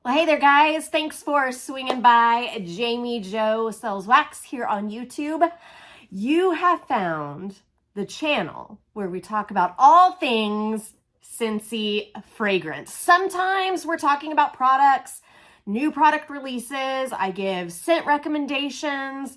Well, hey there, guys. Thanks for swinging by. Jami Jo Sells Wax here on YouTube. You have found the channel where we talk about all things Scentsy fragrance. Sometimes we're talking about products, new product releases. I give scent recommendations,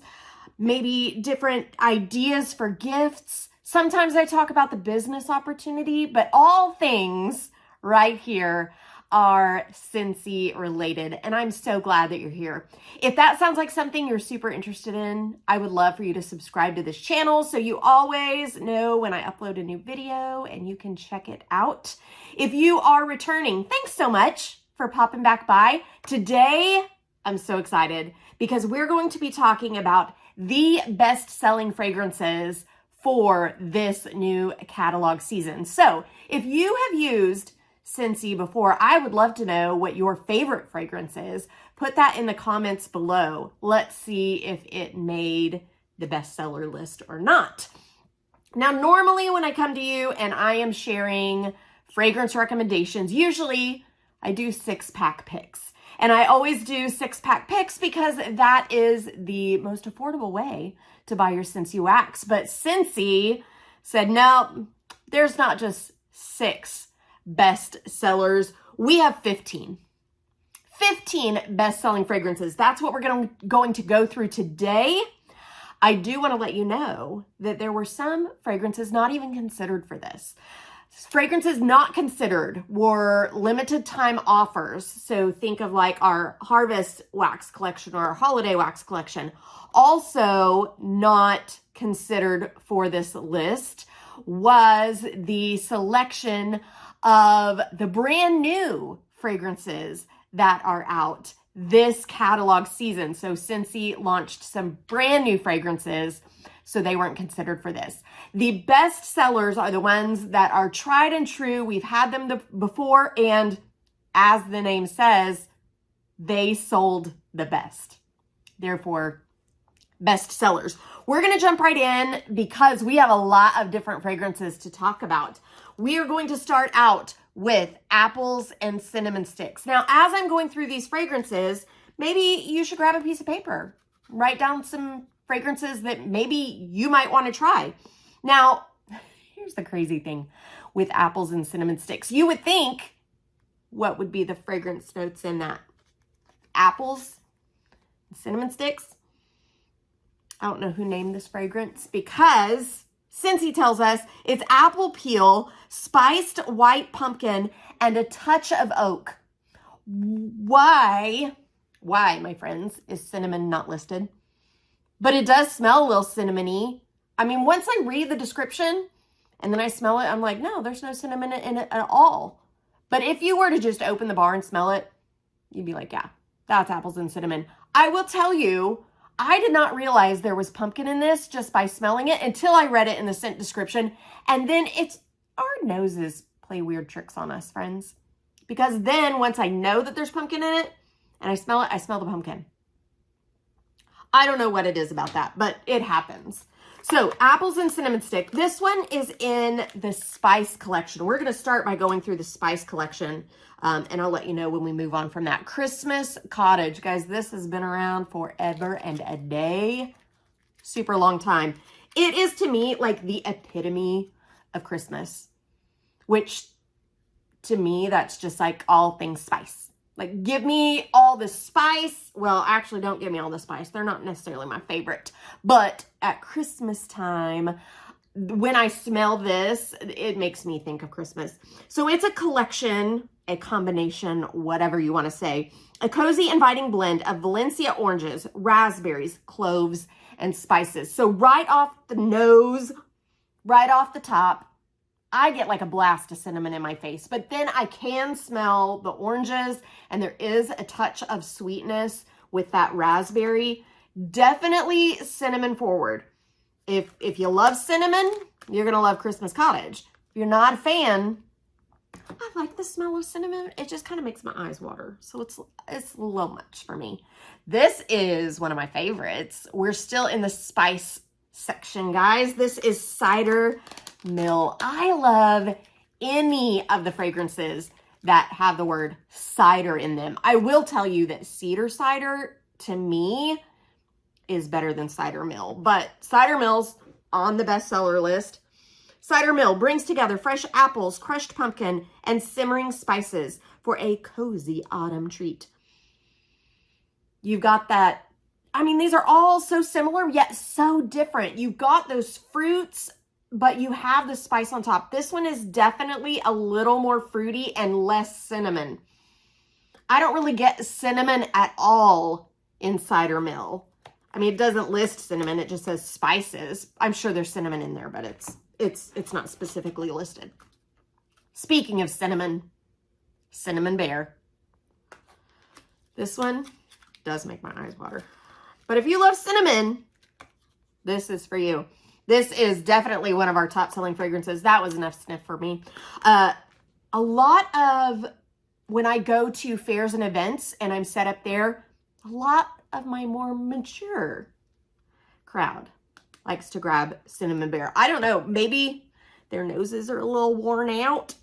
maybe different ideas for gifts. Sometimes I talk about the business opportunity, but all things right here are Scentsy related, and I'm so glad that you're here. If that sounds like something you're super interested in, I would love for you to subscribe to this channel so you always know when I upload a new video and you can check it out. If you are returning, thanks so much for popping back by. Today, I'm so excited because we're going to be talking about the best-selling fragrances for this new catalog season. So if you have used Scentsy before, I would love to know what your favorite fragrance is. Put that in the comments below. Let's see if it made the bestseller list or not. Now, normally when I come to you and I am sharing fragrance recommendations, usually I do 6-pack picks. And I always do 6-pack picks because that is the most affordable way to buy your Scentsy wax. But Scentsy said, no, there's not just 6 best sellers. We have 15 best-selling fragrances. That's what we're going to go through today. I do want to let you know that there were some fragrances not even considered for this. Fragrances not considered were limited time offers. So think of like our Harvest wax collection or our Holiday wax collection. Also not considered for this list was the selection of the brand new fragrances that are out this catalog season. So Scentsy launched some brand new fragrances, so they weren't considered for this. The best sellers are the ones that are tried and true. We've had them before, and as the name says, they sold the best. Therefore, best sellers. We're going to jump right in because we have a lot of different fragrances to talk about. We are going to start out with apples and cinnamon sticks. Now, as I'm going through these fragrances, maybe you should grab a piece of paper, write down some fragrances that maybe you might want to try. Now, here's the crazy thing with apples and cinnamon sticks. You would think, what would be the fragrance notes in that? Apples and cinnamon sticks? I don't know who named this fragrance because Scentsy tells us it's apple peel, spiced white pumpkin, and a touch of oak. Why, my friends, is cinnamon not listed? But it does smell a little cinnamony. I mean, once I read the description and then I smell it, I'm like, no, there's no cinnamon in it at all. But if you were to just open the bar and smell it, you'd be like, yeah, that's apples and cinnamon. I will tell you, I did not realize there was pumpkin in this just by smelling it until I read it in the scent description. And then our noses play weird tricks on us, friends. Because then once I know that there's pumpkin in it and I smell it, I smell the pumpkin. I don't know what it is about that, but it happens. So apples and cinnamon stick. This one is in the spice collection. We're going to start by going through the spice collection, and I'll let you know when we move on from that. Christmas Cottage. Guys, this has been around forever and a day. Super long time. It is, to me, like the epitome of Christmas, which to me, that's just like all things spice. Like, give me all the spice. Well, actually, don't give me all the spice. They're not necessarily my favorite. But at Christmas time, when I smell this, it makes me think of Christmas. So it's a collection, a combination, whatever you want to say. A cozy, inviting blend of Valencia oranges, raspberries, cloves, and spices. So right off the nose, right off the top, I get like a blast of cinnamon in my face, but then I can smell the oranges and there is a touch of sweetness with that raspberry. Definitely cinnamon forward. If you love cinnamon, you're going to love Christmas Cottage. If you're not a fan, I like the smell of cinnamon. It just kind of makes my eyes water. So it's a little much for me. This is one of my favorites. We're still in the spice section, guys. This is Cider Mill. I love any of the fragrances that have the word cider in them. I will tell you that cedar cider, to me, is better than cider mill. But cider mill's on the bestseller list. Cider mill brings together fresh apples, crushed pumpkin, and simmering spices for a cozy autumn treat. You've got that, I mean, these are all so similar, yet so different. You've got those fruits, but you have the spice on top. This one is definitely a little more fruity and less cinnamon. I don't really get cinnamon at all in cider mill. I mean, it doesn't list cinnamon, it just says spices. I'm sure there's cinnamon in there, but it's not specifically listed. Speaking of cinnamon, Cinnamon Bear. This one does make my eyes water. But if you love cinnamon, this is for you. This is definitely one of our top selling fragrances. That was enough sniff for me. A lot of, when I go to fairs and events and I'm set up there, a lot of my more mature crowd likes to grab Cinnamon Bear. I don't know, maybe their noses are a little worn out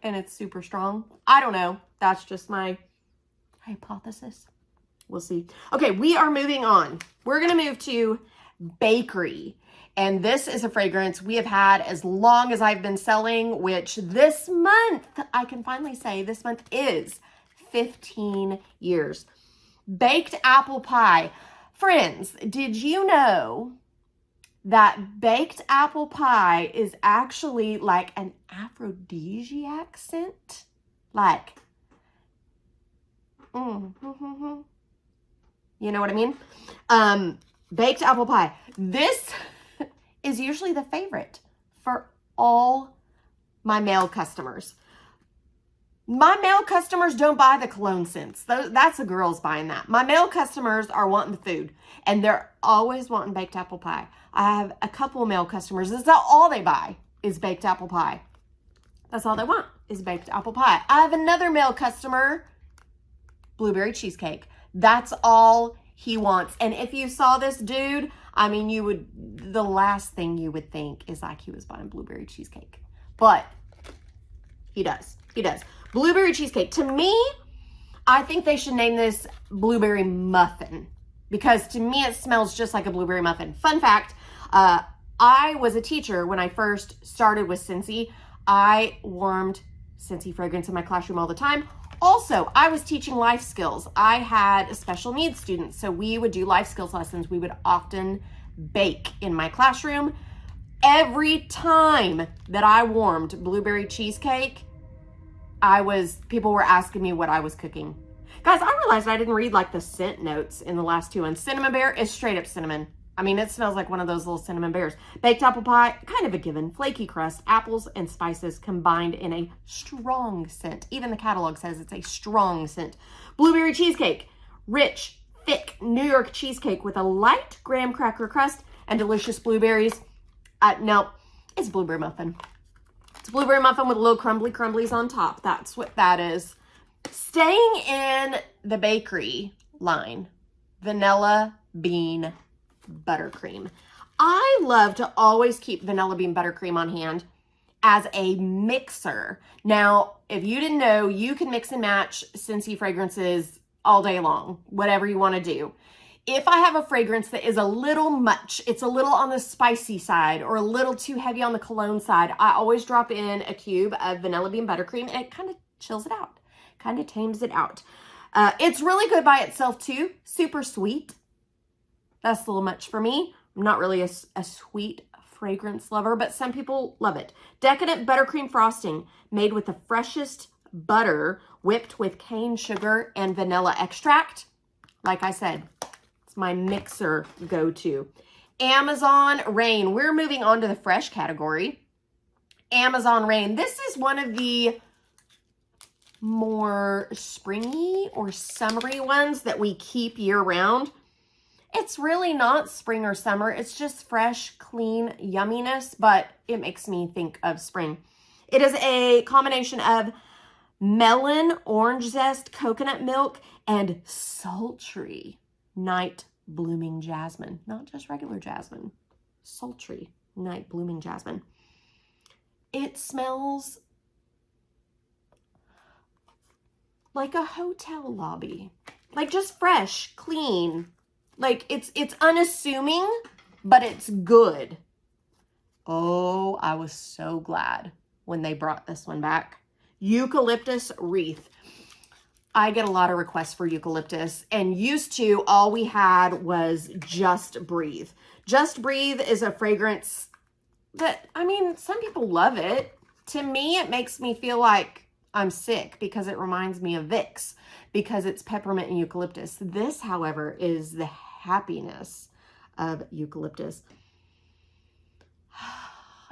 and it's super strong. I don't know. That's just my hypothesis. We'll see. Okay, we are moving on. We're going to move to Bakery. And this is a fragrance we have had as long as I've been selling, which this month, I can finally say this month is 15 years. Baked apple pie. Friends, did you know that baked apple pie is actually like an aphrodisiac scent? Like, you know what I mean? Baked apple pie. This is usually the favorite for all my male customers. My male customers don't buy the cologne scents. That's the girls buying that. My male customers are wanting the food, and they're always wanting baked apple pie. I have a couple of male customers. That's not all they buy is baked apple pie. That's all they want is baked apple pie. I have another male customer, blueberry cheesecake. That's all he wants. And if you saw this dude, I mean, the last thing you would think is like he was buying blueberry cheesecake. But he does. He does. Blueberry cheesecake. To me, I think they should name this blueberry muffin because to me it smells just like a blueberry muffin. Fun fact, I was a teacher when I first started with Scentsy. I warmed Scentsy fragrance in my classroom all the time. Also, I was teaching life skills. I had special needs students, so we would do life skills lessons. We would often bake in my classroom. Every time that I warmed blueberry cheesecake, people were asking me what I was cooking. Guys, I realized I didn't read like the scent notes in the last two ones. Cinnamon Bear is straight up cinnamon. I mean, it smells like one of those little cinnamon bears. Baked apple pie, kind of a given. Flaky crust, apples and spices combined in a strong scent. Even the catalog says it's a strong scent. Blueberry cheesecake, rich, thick New York cheesecake with a light graham cracker crust and delicious blueberries. No, it's blueberry muffin. It's a blueberry muffin with little crumblies on top. That's what that is. Staying in the bakery line, vanilla bean buttercream. I love to always keep vanilla bean buttercream on hand as a mixer. Now, if you didn't know, you can mix and match Scentsy fragrances all day long, whatever you want to do. If I have a fragrance that is a little much, it's a little on the spicy side or a little too heavy on the cologne side, I always drop in a cube of vanilla bean buttercream and it kind of chills it out, kind of tames it out. It's really good by itself too, super sweet. That's a little much for me. I'm not really a sweet fragrance lover, but some people love it. Decadent buttercream frosting made with the freshest butter whipped with cane sugar and vanilla extract. Like I said, it's my mixer go-to. Amazon Rain. We're moving on to the fresh category. Amazon Rain. This is one of the more springy or summery ones that we keep year round. It's really not spring or summer. It's just fresh, clean yumminess, but it makes me think of spring. It is a combination of melon, orange zest, coconut milk, and sultry night blooming jasmine. Not just regular jasmine, sultry night blooming jasmine. It smells like a hotel lobby. Like just fresh, clean. Like it's unassuming, but it's good. Oh, I was so glad when they brought this one back. Eucalyptus wreath. I get a lot of requests for eucalyptus, and used to all we had was Just Breathe. Just Breathe is a fragrance that, I mean, some people love it. To me, it makes me feel like I'm sick because it reminds me of Vicks because it's peppermint and eucalyptus. This, however, is the happiness of eucalyptus.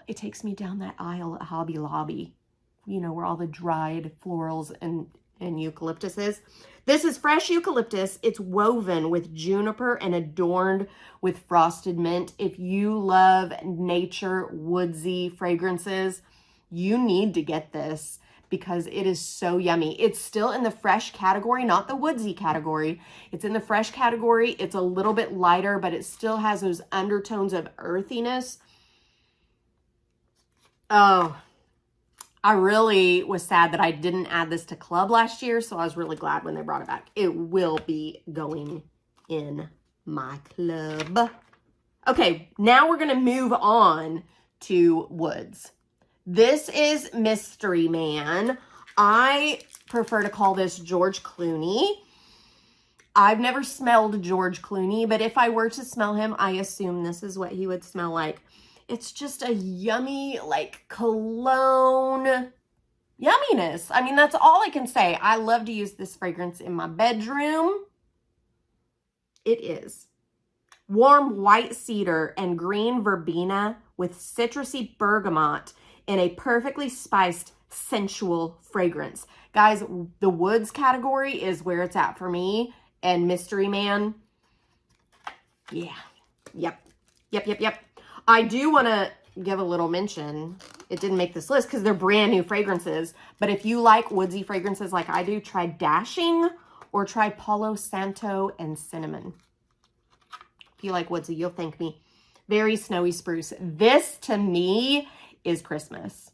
It takes me down that aisle at Hobby Lobby, you know, where all the dried florals and eucalyptus is. This is fresh eucalyptus. It's woven with juniper and adorned with frosted mint. If you love nature, woodsy fragrances, you need to get this because it is so yummy. It's still in the fresh category, not the woodsy category. It's in the fresh category. It's a little bit lighter, but it still has those undertones of earthiness. Oh, I really was sad that I didn't add this to Club last year, so I was really glad when they brought it back. It will be going in my club. Okay, now we're going to move on to woods. This is Mystery Man. I prefer to call this George Clooney. I've never smelled George Clooney, but if I were to smell him, I assume this is what he would smell like. It's just a yummy, like, cologne yumminess. I mean, that's all I can say. I love to use this fragrance in my bedroom. It is warm white cedar and green verbena with citrusy bergamot in a perfectly spiced, sensual fragrance. Guys, the woods category is where it's at for me. And Mystery Man, yeah, yep. I do want to give a little mention. It didn't make this list because they're brand new fragrances. But if you like woodsy fragrances like I do, try Dashing or try Palo Santo and Cinnamon. If you like woodsy, you'll thank me. Very snowy spruce. This, to me, is Christmas.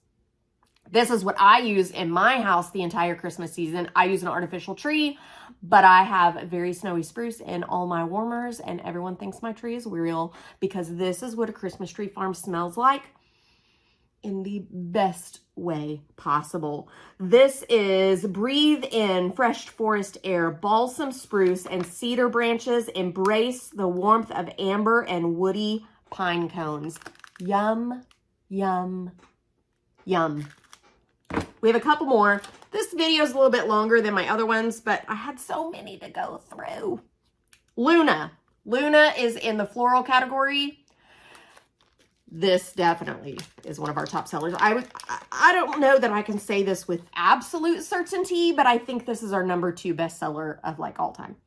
This is what I use in my house the entire Christmas season. I use an artificial tree, but I have very snowy spruce in all my warmers, and everyone thinks my tree is real because this is what a Christmas tree farm smells like in the best way possible. This is breathe in fresh forest air, balsam spruce and cedar branches, embrace the warmth of amber and woody pine cones. Yum, yum, yum. We have a couple more. This video is a little bit longer than my other ones, but I had so many to go through. Luna. Luna is in the floral category. This definitely is one of our top sellers. I don't know that I can say this with absolute certainty, but I think this is our #2 bestseller of like all time.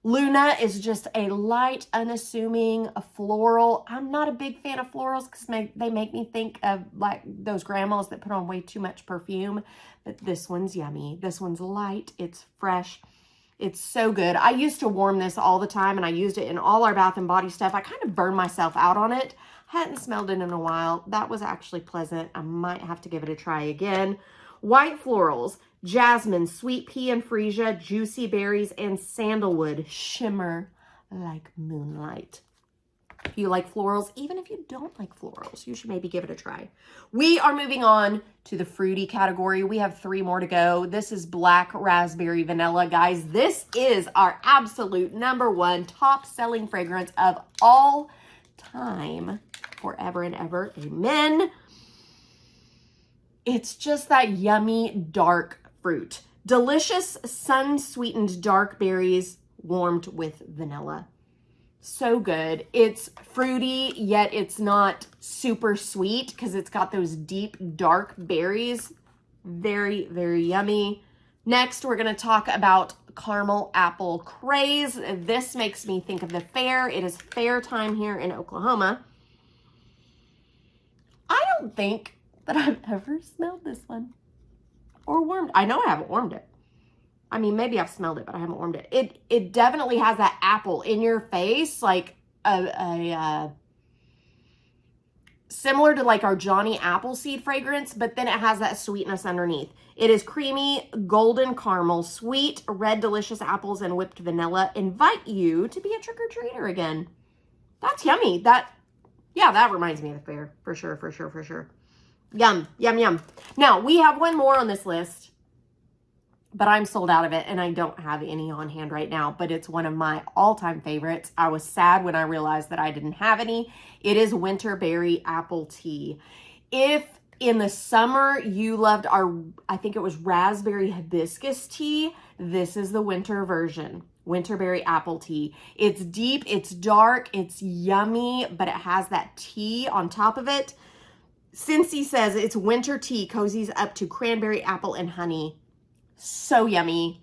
Luna is just a light, unassuming, a floral. I'm not a big fan of florals because they make me think of like those grandmas that put on way too much perfume. But this one's yummy. This one's light. It's fresh. It's so good. I used to warm this all the time, and I used it in all our Bath and Body stuff. I kind of burned myself out on it. Hadn't smelled it in a while. That was actually pleasant. I might have to give it a try again. White florals. Jasmine, sweet pea and freesia, juicy berries, and sandalwood shimmer like moonlight. If you like florals, even if you don't like florals, you should maybe give it a try. We are moving on to the fruity category. We have 3 more to go. This is Black Raspberry Vanilla. Guys, this is our absolute #1 top selling fragrance of all time, forever and ever. Amen. It's just that yummy dark fruit. Delicious sun-sweetened dark berries warmed with vanilla. So good. It's fruity, yet it's not super sweet because it's got those deep dark berries. Very, very yummy. Next, we're going to talk about Caramel Apple Craze. This makes me think of the fair. It is fair time here in Oklahoma. I don't think that I've ever smelled this one or warmed. I know I haven't warmed it. I mean, maybe I've smelled it, but I haven't warmed it. It definitely has that apple in your face, like a similar to like our Johnny Appleseed fragrance, but then it has that sweetness underneath. It is creamy, golden caramel, sweet, red delicious apples, and whipped vanilla. Invite you to be a trick-or-treater again. That's yummy. Yeah, that reminds me of the fair. For sure, for sure, for sure. Yum, yum, yum. Now, we have one more on this list, but I'm sold out of it, and I don't have any on hand right now, but it's one of my all-time favorites. I was sad when I realized that I didn't have any. It is Winterberry Apple Tea. If in the summer you loved our, I think it was raspberry hibiscus tea, this is the winter version. Winterberry Apple Tea. It's deep, it's dark, it's yummy, but it has that tea on top of it. Scentsy says it's winter tea, cozies up to cranberry, apple, and honey. So yummy.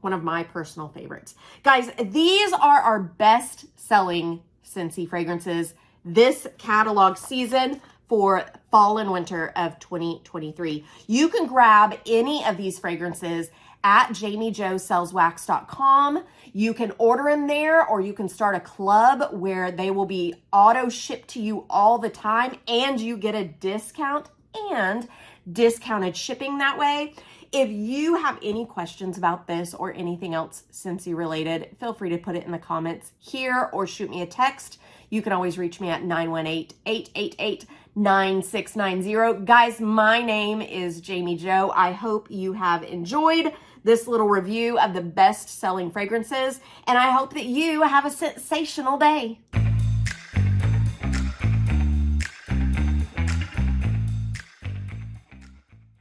One of my personal favorites. Guys, these are our best-selling Scentsy fragrances this catalog season for fall and winter of 2023. You can grab any of these fragrances at JamiJoSellsWax.com. You can order them there, or you can start a club where they will be auto shipped to you all the time, and you get a discount and discounted shipping that way. If you have any questions about this or anything else Scentsy related, feel free to put it in the comments here or shoot me a text. You can always reach me at 918-888-9690. Guys, my name is Jami Jo. I hope you have enjoyed this little review of the best-selling fragrances, and I hope that you have a sensational day.